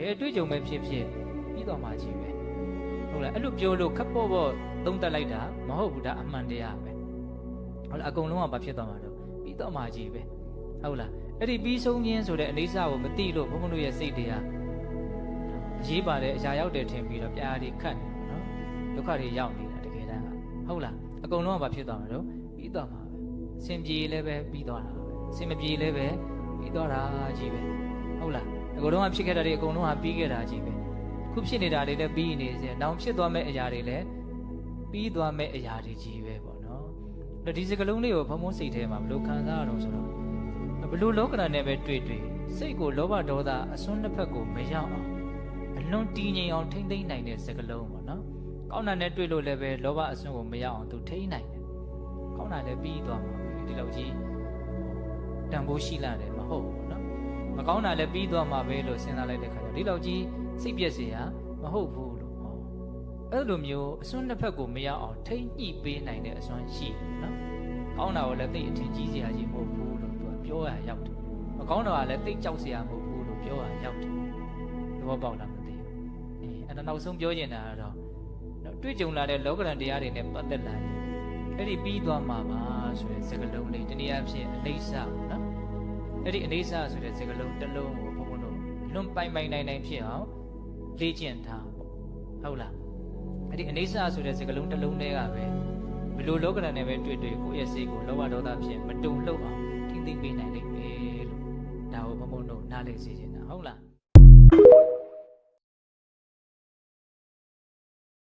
ဘယ်အတွေ့အကြုံပဲဖြစ်ပြီးတော့မှကြီးပဲဟုတ်လားအဲ့လိုပြောလို့ခပ်ပေါ့ပေါ့သုံးသပ်လိုက်တာမဟုတ်ဘူးဒါအမှန်တရားပဲဟုတ်လားအကုန်လုံးကဘာဖြစ်သွားမှာတော့ပြီးတော့မှကြီးပဲဟုတ်လားအဲ့ဒီပြီးဆုံးခြင်းဆိုတဲ့အနေစာကိုမသိလို့ဘုန်းဘုန်းတို့ရဲ့စိတ်တွေကရေးပါတဲ့အရာရောက်တယ်ထင်ပြီးတော့ပြားတွေခတ်နေနော်ဒုက္ခတွေရောက်နေတာတကယ်တမ်းကဟုတ်လားအကုန်လုံးကဘာဖြစ်သွားမှာတော့ပြီးတော့မှာပဲစင်ပြေလည်းပဲပြီးသွားတာပဲစင်မပြေလည်းပဲပြီးသွားတာကြီးပဲဟုတ်လားအကုန်လုံးကဖြစ်ခဲ့တာတွေအကုန်လုံးကပြီးခဲ့တာကြီးပဲခုဖြစ်နေတာတွေလည်းပြီးနေစေနောက်ဖြစ်သွားမဲ့အရာတွေလည်းပြီးသွားမဲ့အရာတွေကြီးပဲပေါ့နော်ဒီစကလုံးလေးကိုဘုံဘုံစိတ်ထဲမှာဘယ်လိုခံစားရတော့ဆိုတော့ဘယ်လိုလောကဓာတ်နဲ့ပဲတွေ့စိတ်ကိုလောဘဒေါသအစွန်းနှစ်ဖက်ကိုမရောက်အောင်အလွန်တည်ငြိမ်အောင်ထိမ့်သိမ့်နိုင်တဲ့စကလုံးပေါ့နော်ကောင်းတာနဲ့တွေ့လို့လည်းပဲလောဘအစွန်းကိုမရောက်အောင်သူထိမ့်နိုင်တယ်ကောင်းတာလည်းပြီးသွားမှာဒီလောက်ကြီးတန်ဖိုးရှိလာတယ်မဟုတ်ဘူးနော်မကောင်းတာလည်းပြီးသွားမှာပဲလို့စဉ်းစားလိုက်တဲ့ခါကျဒီလောက်ကြီးစိတ်ပြည့်စရာမဟုတ်ဘူးလို့ဟောအဲ့လိုမျိုးအစွန်းနှစ်ဖက်ကိုမရောက်အောင်ထိမ့်ညှိပေးနိုင်တဲ့အစွမ်းရှိတယ်နော်ကောင်းတာကိုလည်းသိအထင်ကြီးစရာကြီးမဟုတ်ဘူးလို့သူကပြောရရောက်တယ်မကောင်းတာကလည်းသိကြောက်စရာမဟုတ်ဘူးလို့ပြောရရောက်တယ်သဘောပေါက်လားမသိဘူးအဲ့ဒါနောက်ဆုံးပြောချင်တာကတော့တွေ့ကြုံလာတဲ့လောကဓာတ်တရားတွေနဲ့ပတ်သက်လာရင်အဲ့ဒီပြီးသွားမှာပါဆိုတဲ့စကားလုံးလေးတနည်းအားဖြင့်အနိစ္စပေါ့နော်အဲ့ဒီအနိစ္စဆိုတဲ့စကားလုံးတစ်လုံးကိုဘုန်းဘုန်းတို့လွန်ပိုင်နိုင်ဖြစ်အောင်လေ့ကျင့်ထားပေါ့ဟုတ်လားအဲ့ဒီအနိစ္စဆိုတဲ့စကားလုံးတစ်လုံးတည်းကပဲဘယ်လိုလောကဓာတ်နဲ့ပဲတွေ့ကိုယ့်ရဲ့စိတ်ကိုလောဘဒေါသဖြင့်မတုံ့လှုပ်အောင်ထိမ့်သိမ့်ပေးနိုင်လိမ့်မယ်လို့ဒါကိုဘုန်းဘုန်းတို့နားလည်စေချင်တာဟုတ်လား